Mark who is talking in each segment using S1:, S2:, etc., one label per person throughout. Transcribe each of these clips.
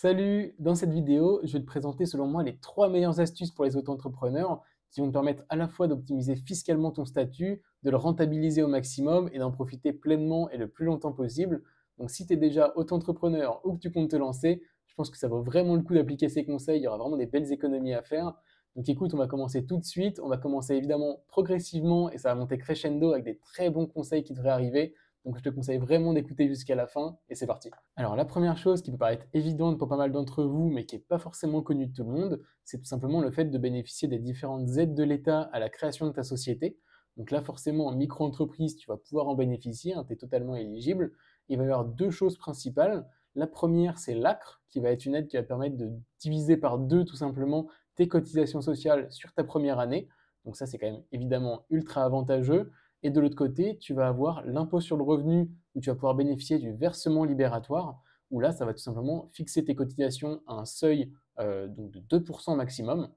S1: Salut! Dans cette vidéo, je vais te présenter selon moi les 3 meilleures astuces pour les auto-entrepreneurs qui vont te permettre à la fois d'optimiser fiscalement ton statut, de le rentabiliser au maximum et d'en profiter pleinement et le plus longtemps possible. Donc si tu es déjà auto-entrepreneur ou que tu comptes te lancer, je pense que ça vaut vraiment le coup d'appliquer ces conseils, il y aura vraiment des belles économies à faire. Donc écoute, on va commencer tout de suite, on va commencer évidemment progressivement et ça va monter crescendo avec des très bons conseils qui devraient arriver. Donc je te conseille vraiment d'écouter jusqu'à la fin et c'est parti. Alors la première chose qui peut paraître évidente pour pas mal d'entre vous, mais qui n'est pas forcément connue de tout le monde, c'est tout simplement le fait de bénéficier des différentes aides de l'État à la création de ta société. Donc là forcément en micro-entreprise, tu vas pouvoir en bénéficier, hein, tu es totalement éligible. Il va y avoir deux choses principales. La première, c'est l'ACRE, qui va être une aide qui va permettre de diviser par deux tout simplement tes cotisations sociales sur ta première année. Donc ça, c'est quand même évidemment ultra avantageux. Et de l'autre côté, tu vas avoir l'impôt sur le revenu où tu vas pouvoir bénéficier du versement libératoire, où là, ça va tout simplement fixer tes cotisations à un seuil donc de 2% maximum.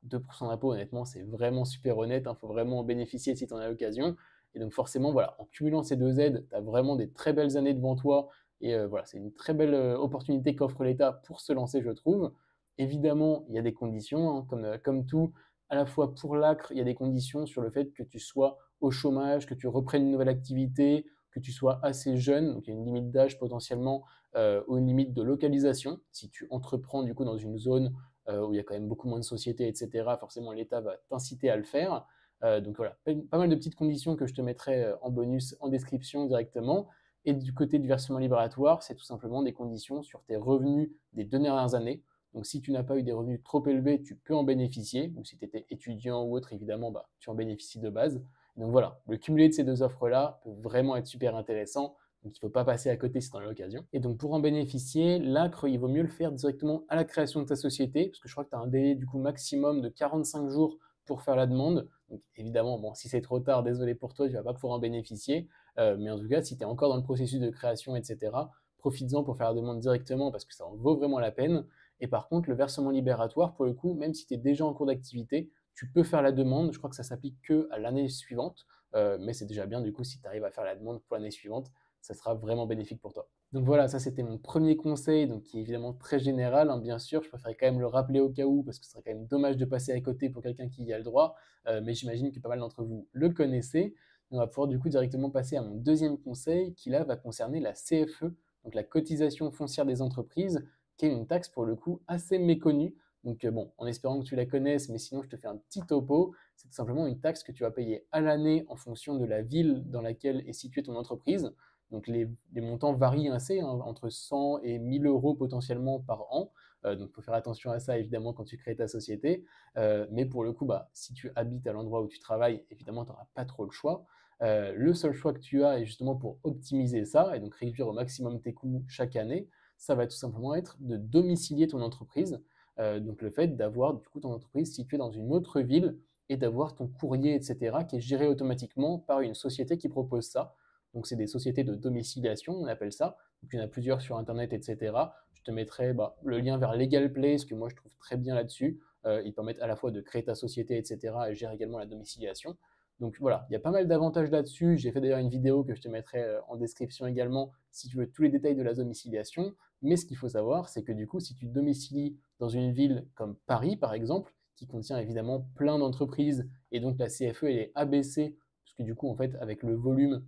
S1: 2% d'impôt, honnêtement, c'est vraiment super honnête, il faut vraiment en bénéficier si tu en as l'occasion. Et donc forcément, voilà, en cumulant ces deux aides, tu as vraiment des très belles années devant toi. Et voilà, c'est une très belle opportunité qu'offre l'État pour se lancer, je trouve. Évidemment, il y a des conditions, hein, comme tout, à la fois pour l'ACRE, il y a des conditions sur le fait que tu sois au chômage, que tu reprennes une nouvelle activité, que tu sois assez jeune, donc il y a une limite d'âge potentiellement ou une limite de localisation. Si tu entreprends du coup dans une zone où il y a quand même beaucoup moins de sociétés, etc., forcément l'État va t'inciter à le faire. Donc voilà, pas mal de petites conditions que je te mettrai en bonus en description directement. Et du côté du versement libératoire, c'est tout simplement des conditions sur tes revenus des 2 dernières années. Donc si tu n'as pas eu des revenus trop élevés, tu peux en bénéficier. Ou si tu étais étudiant ou autre, évidemment, bah, tu en bénéficies de base. Donc voilà, le cumulé de ces deux offres-là peut vraiment être super intéressant. Donc il ne faut pas passer à côté si tu en as l'occasion. Et donc pour en bénéficier, l'ACRE, il vaut mieux le faire directement à la création de ta société, parce que je crois que tu as un délai du coup maximum de 45 jours pour faire la demande. Donc évidemment, bon, si c'est trop tard, désolé pour toi, tu ne vas pas pouvoir en bénéficier. Mais en tout cas, si tu es encore dans le processus de création, etc., profites-en pour faire la demande directement parce que ça en vaut vraiment la peine. Et par contre, le versement libératoire, pour le coup, même si tu es déjà en cours d'activité, tu peux faire la demande. Je crois que ça s'applique que à l'année suivante, mais c'est déjà bien du coup si tu arrives à faire la demande pour l'année suivante, ça sera vraiment bénéfique pour toi. Donc voilà, ça c'était mon premier conseil, donc qui est évidemment très général, hein, bien sûr. Je préférais quand même le rappeler au cas où parce que ce serait quand même dommage de passer à côté pour quelqu'un qui y a le droit, mais j'imagine que pas mal d'entre vous le connaissez. On va pouvoir du coup directement passer à mon deuxième conseil qui là va concerner la CFE, donc la cotisation foncière des entreprises, qui est une taxe pour le coup assez méconnue. Donc bon, en espérant que tu la connaisses, mais sinon je te fais un petit topo. C'est tout simplement une taxe que tu vas payer à l'année en fonction de la ville dans laquelle est située ton entreprise. Donc les montants varient assez, hein, entre 100 et 1000 euros potentiellement par an. Donc il faut faire attention à ça évidemment quand tu crées ta société. Mais pour le coup, bah, si tu habites à l'endroit où tu travailles, évidemment tu n'auras pas trop le choix. Le seul choix que tu as est justement pour optimiser ça et donc réduire au maximum tes coûts chaque année, ça va tout simplement être de domicilier ton entreprise. Donc le fait d'avoir du coup ton entreprise située dans une autre ville et d'avoir ton courrier, etc., qui est géré automatiquement par une société qui propose ça. Donc c'est des sociétés de domiciliation, on appelle ça. Donc il y en a plusieurs sur Internet, etc. Je te mettrai le lien vers Legal Place, que moi je trouve très bien là-dessus. Ils permettent à la fois de créer ta société, etc., et gèrent également la domiciliation. Donc voilà, il y a pas mal d'avantages là-dessus. J'ai fait d'ailleurs une vidéo que je te mettrai en description également si tu veux tous les détails de la domiciliation. Mais ce qu'il faut savoir, c'est que du coup, si tu domicilies dans une ville comme Paris, par exemple, qui contient évidemment plein d'entreprises, et donc la CFE elle est abaissée, parce que du coup, en fait, avec le volume,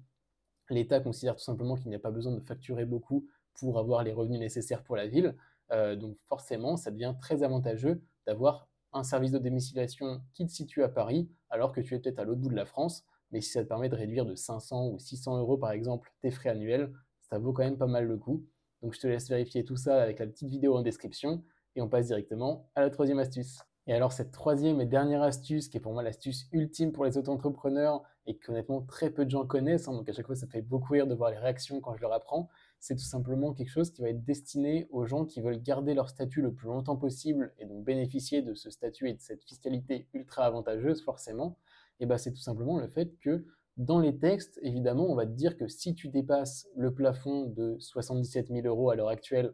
S1: l'État considère tout simplement qu'il n'y a pas besoin de facturer beaucoup pour avoir les revenus nécessaires pour la ville. Donc forcément, ça devient très avantageux d'avoir un service de domiciliation qui te situe à Paris, alors que tu es peut-être à l'autre bout de la France. Mais si ça te permet de réduire de 500 ou 600 euros, par exemple, tes frais annuels, ça vaut quand même pas mal le coup. Donc je te laisse vérifier tout ça avec la petite vidéo en description et on passe directement à la troisième astuce. Et alors cette troisième et dernière astuce, qui est pour moi l'astuce ultime pour les auto-entrepreneurs et que honnêtement très peu de gens connaissent, hein, donc à chaque fois ça fait beaucoup rire de voir les réactions quand je leur apprends, c'est tout simplement quelque chose qui va être destiné aux gens qui veulent garder leur statut le plus longtemps possible et donc bénéficier de ce statut et de cette fiscalité ultra avantageuse forcément. Et ben c'est tout simplement le fait que dans les textes, évidemment, on va te dire que si tu dépasses le plafond de 77 000 euros à l'heure actuelle,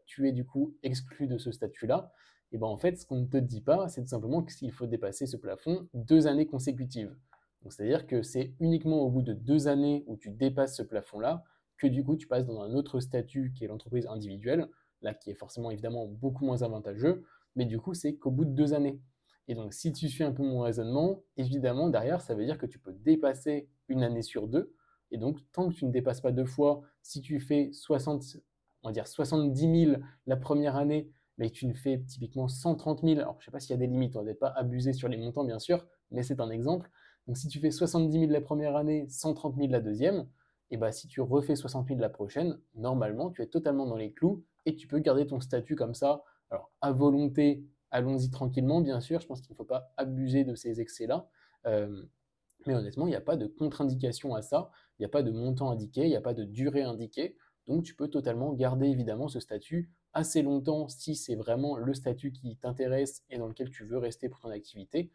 S1: tu es du coup exclu de ce statut-là. Et ben en fait, ce qu'on ne te dit pas, c'est tout simplement qu'il faut dépasser ce plafond 2 années consécutives. Donc c'est-à-dire que c'est uniquement au bout de 2 années où tu dépasses ce plafond-là que du coup tu passes dans un autre statut qui est l'entreprise individuelle. là qui est forcément évidemment beaucoup moins avantageux, mais du coup c'est qu'au bout de 2 années. Et donc si tu suis un peu mon raisonnement, évidemment derrière ça veut dire que tu peux dépasser une année sur deux, et donc tant que tu ne dépasses pas deux fois, si tu fais 60, on va dire 70 000 la première année, mais que tu ne fais typiquement 130 000, alors je ne sais pas s'il y a des limites, on ne va pas abuser sur les montants bien sûr, mais c'est un exemple. Donc si tu fais 70 000 la première année, 130 000 la deuxième, et bah si tu refais 60 000 la prochaine, normalement tu es totalement dans les clous et tu peux garder ton statut comme ça. Alors à volonté, allons-y tranquillement bien sûr, je pense qu'il ne faut pas abuser de ces excès-là. Euh, mais honnêtement, il n'y a pas de contre-indication à ça, il n'y a pas de montant indiqué, il n'y a pas de durée indiquée. Donc tu peux totalement garder évidemment ce statut assez longtemps si c'est vraiment le statut qui t'intéresse et dans lequel tu veux rester pour ton activité.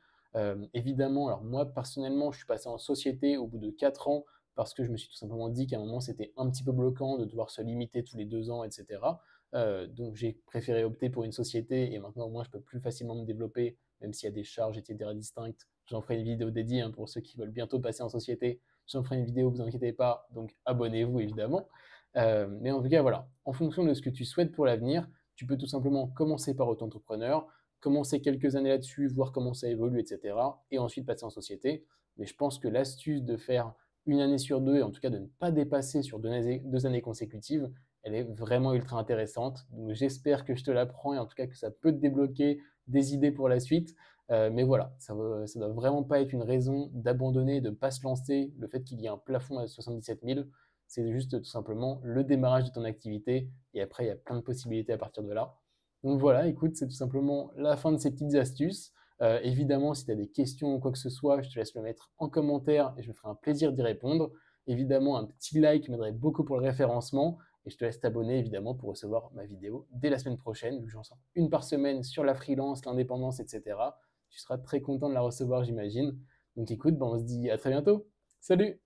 S1: Évidemment, alors moi personnellement, je suis passé en société au bout de 4 ans parce que je me suis tout simplement dit qu'à un moment c'était un petit peu bloquant de devoir se limiter tous les 2 ans, etc. Donc j'ai préféré opter pour une société et maintenant au moins je peux plus facilement me développer, même s'il y a des charges, etc. distinctes. J'en ferai une vidéo dédiée hein, pour ceux qui veulent bientôt passer en société. J'en ferai une vidéo, vous inquiétez pas, donc abonnez-vous évidemment. Mais en tout cas, voilà, en fonction de ce que tu souhaites pour l'avenir, tu peux tout simplement commencer par auto-entrepreneur, commencer quelques années là-dessus, voir comment ça évolue, etc. Et ensuite passer en société. Mais je pense que l'astuce de faire une année sur deux, et en tout cas de ne pas dépasser sur 2 années consécutives, elle est vraiment ultra intéressante. Donc j'espère que je te l'apprends et en tout cas que ça peut te débloquer des idées pour la suite. Mais voilà, ça ne doit vraiment pas être une raison d'abandonner, de ne pas se lancer. Le fait qu'il y ait un plafond à 77 000, c'est juste tout simplement le démarrage de ton activité. Et après, il y a plein de possibilités à partir de là. Donc voilà, écoute, c'est tout simplement la fin de ces petites astuces. Évidemment, si tu as des questions ou quoi que ce soit, je te laisse le mettre en commentaire et je me ferai un plaisir d'y répondre. Évidemment, un petit like m'aiderait beaucoup pour le référencement et je te laisse t'abonner évidemment pour recevoir ma vidéo dès la semaine prochaine, vu que j'en sors une par semaine sur la freelance, l'indépendance, etc. Tu seras très content de la recevoir, j'imagine. Donc écoute, on se dit à très bientôt. Salut!